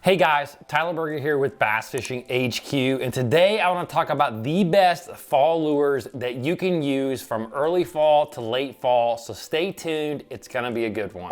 Hey guys, Tyler Berger here with Bass Fishing HQ, and today I want to talk about the best fall lures that you can use from early fall to late fall, so stay tuned, it's gonna be a good one.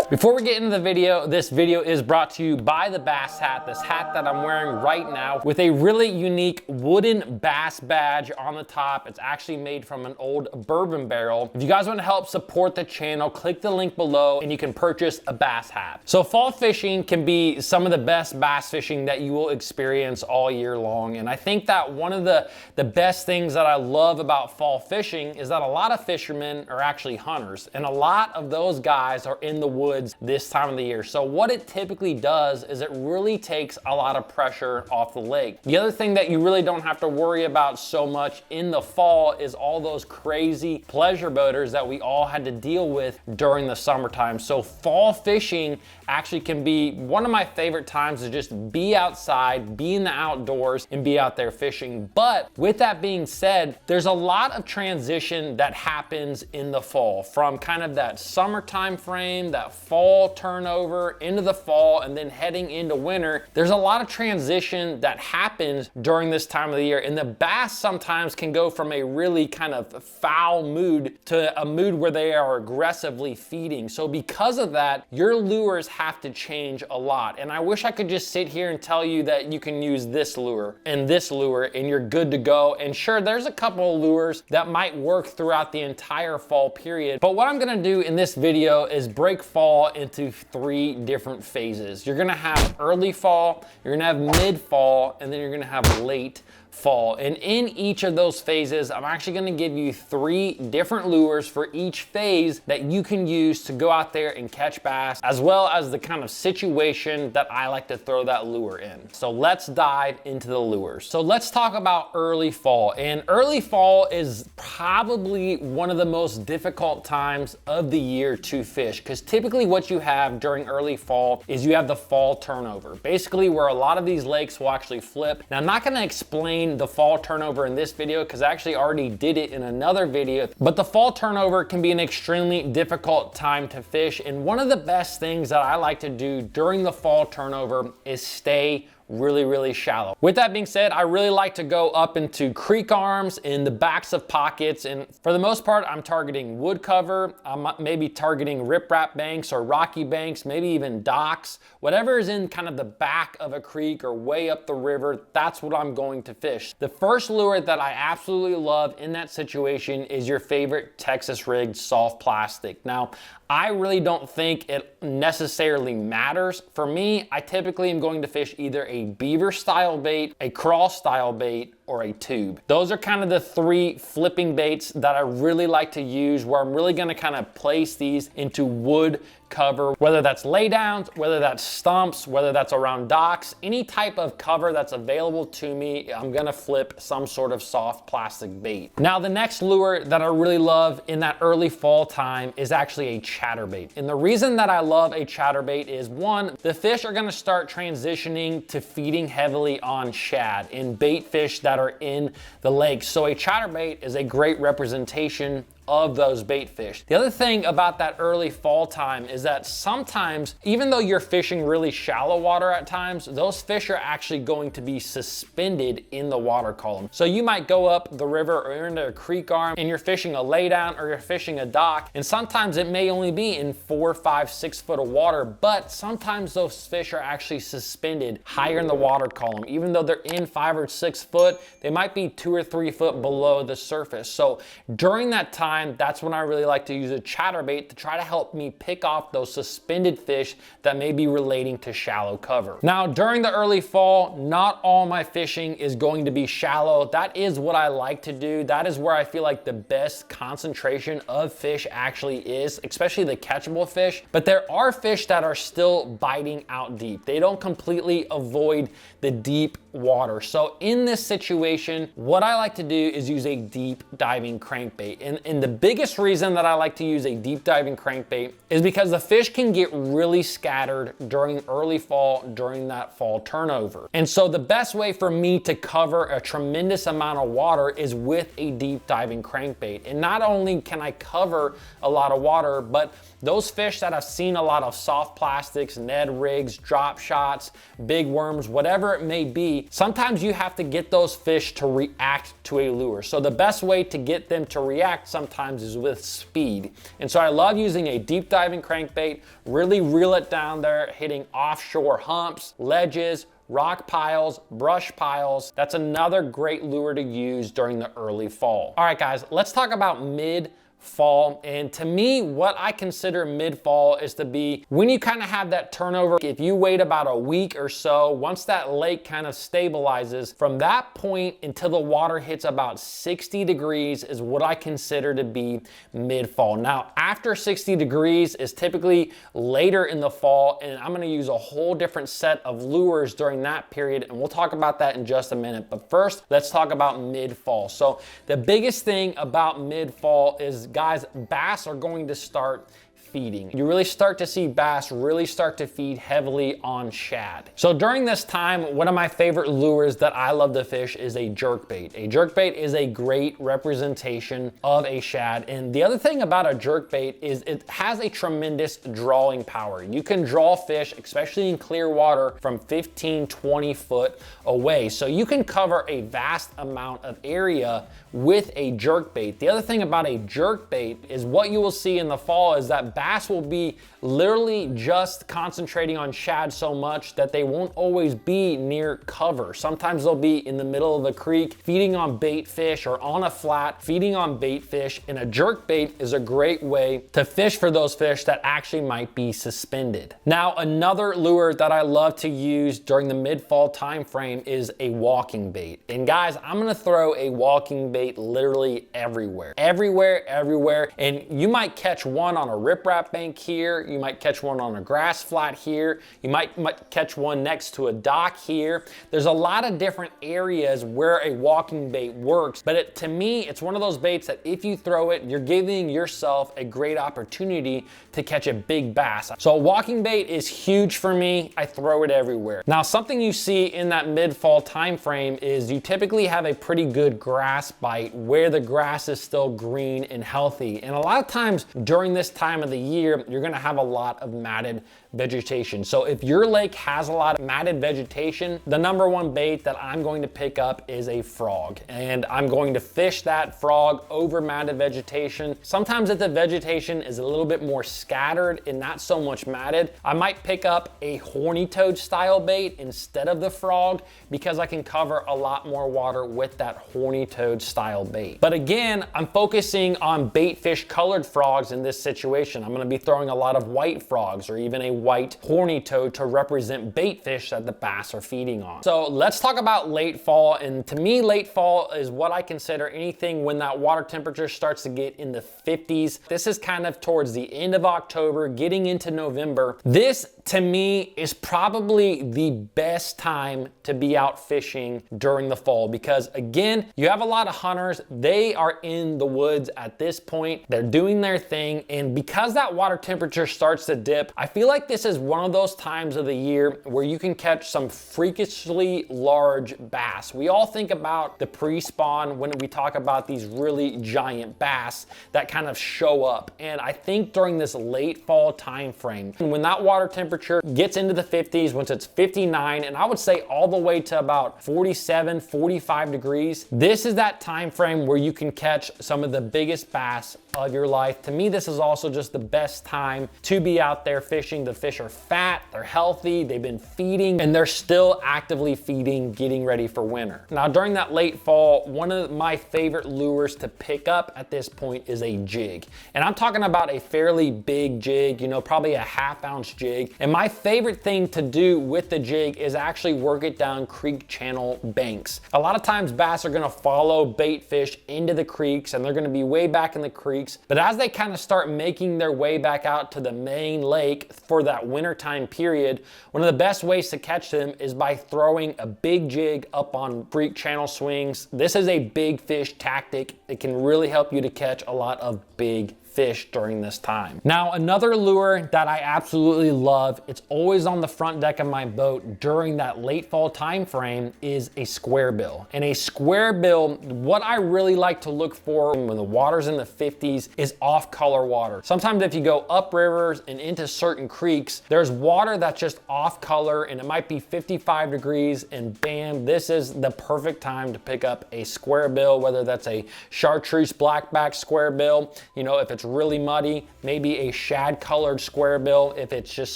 Before we get into the video, this video is brought to you by the Bass hat, this hat that I'm wearing right now with a really unique wooden bass badge on the top. It's actually made from an old bourbon barrel. If you guys want to help support the channel, click the link below and you can purchase a bass hat. So fall fishing can be some of the best bass fishing that you will experience all year long. And I think that one of the best things that I love about fall fishing is that a lot of fishermen are actually hunters, and a lot of those guys are in the woods this time of the year. So what it typically does is it really takes a lot of pressure off the lake. The other thing that you really don't have to worry about so much in the fall is all those crazy pleasure boaters that we all had to deal with during the summertime. So fall fishing actually can be one of my favorite times to just be outside, be in the outdoors, and be out there fishing. But with that being said, there's a lot of transition that happens in the fall from kind of that summertime frame, that fall turnover into the fall, and then heading into winter. There's a lot of transition that happens during this time of the year, and the bass sometimes can go from a really kind of foul mood to a mood where they are aggressively feeding. So because of that, your lures have to change a lot. And I wish I could just sit here and tell you that you can use this lure and you're good to go. And sure, there's a couple of lures that might work throughout the entire fall period, but what I'm gonna do in this video is break fall into 3 different phases. You're gonna have early fall, you're gonna have mid fall, and then you're gonna have late fall. And in each of those phases, I'm actually gonna give you 3 different lures for each phase that you can use to go out there and catch bass, as well as the kind of situation that I like to throw that lure in. So let's dive into the lures. So let's talk about early fall. And early fall is probably one of the most difficult times of the year to fish, because typically what you have during early fall is you have the fall turnover, basically where a lot of these lakes will actually flip. Now, I'm not gonna explain the fall turnover in this video because I actually already did it in another video, but the fall turnover can be an extremely difficult time to fish. And one of the best things that I like to do during the fall turnover is stay really shallow. With that being said, I really like to go up into creek arms, in the backs of pockets, and for the most part, I'm targeting wood cover. I'm maybe targeting riprap banks or rocky banks, maybe even docks. Whatever is in kind of the back of a creek or way up the river, that's what I'm going to fish. The first lure that I absolutely love in that situation is your favorite Texas rigged soft plastic. Now, I really don't think it necessarily matters. For me, I typically am going to fish either a beaver style bait, a crawl style bait, or a tube. Those are kind of the 3 flipping baits that I really like to use, where I'm really gonna kind of place these into wood cover, whether that's laydowns, whether that's stumps, whether that's around docks, any type of cover that's available to me, I'm gonna flip some sort of soft plastic bait. Now, the next lure that I really love in that early fall time is actually a chatterbait. And the reason that I love a chatterbait is, 1, the fish are gonna start transitioning to feeding heavily on shad and bait fish that are in the lake. So a chatterbait is a great representation of those bait fish. The other thing about that early fall time is that sometimes, even though you're fishing really shallow water at times, those fish are actually going to be suspended in the water column. So you might go up the river or into a creek arm and you're fishing a laydown or you're fishing a dock, and sometimes it may only be in 4, 5, 6 foot of water, but sometimes those fish are actually suspended higher in the water column. Even though they're in 5 or 6 foot, they might be 2 or 3 foot below the surface. So during that time, that's when I really like to use a chatterbait to try to help me pick off those suspended fish that may be relating to shallow cover. Now, during the early fall, not all my fishing is going to be shallow. That is what I like to do. That is where I feel like the best concentration of fish actually is, especially the catchable fish. But there are fish that are still biting out deep. They don't completely avoid the deep water. So in this situation, what I like to do is use a deep diving crankbait. And the biggest reason that I like to use a deep diving crankbait is because the fish can get really scattered during early fall, during that fall turnover. And so the best way for me to cover a tremendous amount of water is with a deep diving crankbait. And not only can I cover a lot of water, but those fish that have seen a lot of soft plastics, Ned rigs, drop shots, big worms, whatever it may be, sometimes you have to get those fish to react to a lure. So the best way to get them to react sometimes is with speed. And so I love using a deep diving crankbait, really reel it down there, hitting offshore humps, ledges, rock piles, brush piles. That's another great lure to use during the early fall. All right, guys, let's talk about mid-fall. And to me, what I consider mid-fall is to be when you kind of have that turnover. If you wait about a week or so, once that lake kind of stabilizes, from that point until the water hits about 60 degrees is what I consider to be mid-fall. Now, after 60 degrees is typically later in the fall, and I'm gonna use a whole different set of lures during that period, and we'll talk about that in just a minute. But first, let's talk about mid-fall. So the biggest thing about mid-fall is, guys, bass are going to start feeding. You really start to see bass really start to feed heavily on shad. So during this time, one of my favorite lures that I love to fish is a jerkbait. A jerkbait is a great representation of a shad. And the other thing about a jerkbait is it has a tremendous drawing power. You can draw fish, especially in clear water, from 15, 20 foot away. So you can cover a vast amount of area with a jerkbait. The other thing about a jerkbait is what you will see in the fall is that bass will be literally just concentrating on shad so much that they won't always be near cover. Sometimes they'll be in the middle of a creek feeding on bait fish, or on a flat feeding on bait fish, and a jerkbait is a great way to fish for those fish that actually might be suspended. Now, another lure that I love to use during the mid-fall time frame is a walking bait. And guys, I'm gonna throw a walking bait literally everywhere. Everywhere. And you might catch one on a riprap bank here. You might catch one on a grass flat here. You might catch one next to a dock here. There's a lot of different areas where a walking bait works, but to me, it's one of those baits that if you throw it, you're giving yourself a great opportunity to catch a big bass. So a walking bait is huge for me. I throw it everywhere. Now, something you see in that mid-fall time frame is you typically have a pretty good grass bite where the grass is still green and healthy. And a lot of times during this time of the year, you're gonna have a lot of matted vegetation. So if your lake has a lot of matted vegetation, the number one bait that I'm going to pick up is a frog. And I'm going to fish that frog over matted vegetation. Sometimes if the vegetation is a little bit more scattered and not so much matted, I might pick up a horny toad style bait instead of the frog, because I can cover a lot more water with that horny toad style bait. But again, I'm focusing on bait fish colored frogs in this situation. I'm gonna be throwing a lot of white frogs, or even a white horny toad, to represent bait fish that the bass are feeding on. So let's talk about late fall. And to me, late fall is what I consider anything when that water temperature starts to get in the 50s. This is kind of towards the end of October, getting into November. This, to me, is probably the best time to be out fishing during the fall, because again, you have a lot of hunters. They are in the woods at this point. They're doing their thing. And because that water temperature starts to dip, I feel like this is one of those times of the year where you can catch some freakishly large bass. We all think about the pre-spawn when we talk about these really giant bass that kind of show up. And I think during this late fall time frame, when that water temperature gets into the 50s, once it's 59, and I would say all the way to about 47, 45 degrees, this is that time frame where you can catch some of the biggest bass of your life. To me, this is also just the best time to be out there fishing. The fish are fat, they're healthy, they've been feeding, and they're still actively feeding, getting ready for winter. Now, during that late fall, one of my favorite lures to pick up at this point is a jig. And I'm talking about a fairly big jig, you know, probably a half-ounce jig. And my favorite thing to do with the jig is actually work it down creek channel banks. A lot of times bass are gonna follow bait fish into the creeks, and they're gonna be way back in the creeks. But as they kind of start making their way back out to the main lake for that wintertime period, one of the best ways to catch them is by throwing a big jig up on freak channel swings. This is a big fish tactic. It can really help you to catch a lot of big fish during this time. Now, another lure that I absolutely love, it's always on the front deck of my boat during that late fall time frame, is a square bill. And a square bill, what I really like to look for when the water's in the 50s is off color water. Sometimes if you go up rivers and into certain creeks, there's water that's just off color and it might be 55 degrees and bam, this is the perfect time to pick up a square bill, whether that's a chartreuse blackback square bill, you know, if it's really muddy, maybe a shad colored square bill if it's just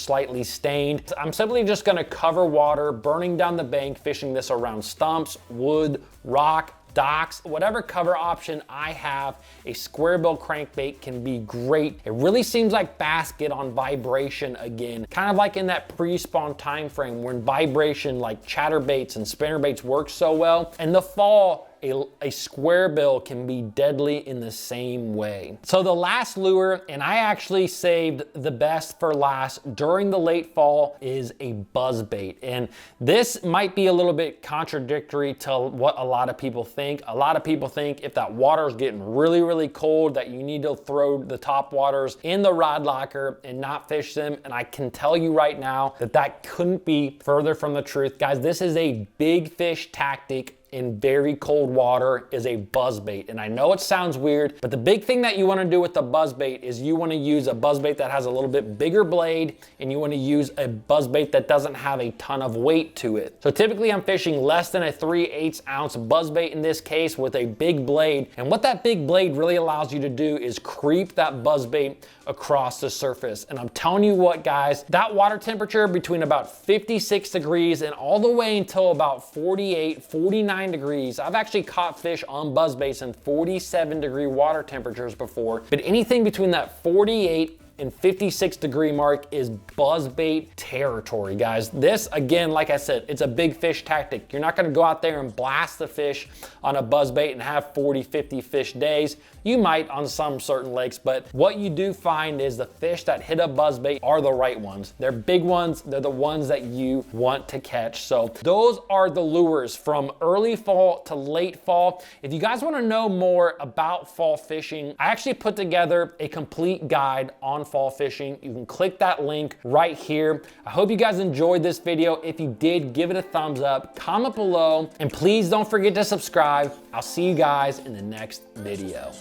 slightly stained. I'm simply just gonna cover water, burning down the bank, fishing this around stumps, wood, rock, docks, whatever cover option I have, a square bill crankbait can be great. It really seems like bass get on vibration again, kind of like in that pre-spawn time frame when vibration like chatterbaits and spinnerbaits work so well. In the fall, a square bill can be deadly in the same way. So the last lure, and I actually saved the best for last during the late fall, is a buzzbait. And this might be a little bit contradictory to what a lot of people think. A lot of people think if that water is getting really, really cold that you need to throw the top waters in the rod locker and not fish them. And I can tell you right now that that couldn't be further from the truth. Guys, this is a big fish tactic in very cold water, is a buzzbait. And I know it sounds weird, but the big thing that you wanna do with the buzzbait is you wanna use a buzzbait that has a little bit bigger blade, and you wanna use a buzzbait that doesn't have a ton of weight to it. So typically I'm fishing less than a 3/8 ounce buzzbait in this case with a big blade. And what that big blade really allows you to do is creep that buzzbait across the surface. And I'm telling you what, guys, that water temperature between about 56 degrees and all the way until about 48, 49 degrees. I've actually caught fish on buzzbaits in 47-degree water temperatures before, but anything between that 48 and 56 degree mark is buzzbait territory, guys. This, again, like I said, it's a big fish tactic. You're not gonna go out there and blast the fish on a buzzbait and have 40, 50 fish days. You might on some certain lakes, but what you do find is the fish that hit a buzzbait are the right ones. They're big ones. They're the ones that you want to catch. So those are the lures from early fall to late fall. If you guys wanna know more about fall fishing, I actually put together a complete guide on fall fishing. You can click that link right here. I hope you guys enjoyed this video. If you did, give it a thumbs up, comment below, and please don't forget to subscribe. I'll see you guys in the next video.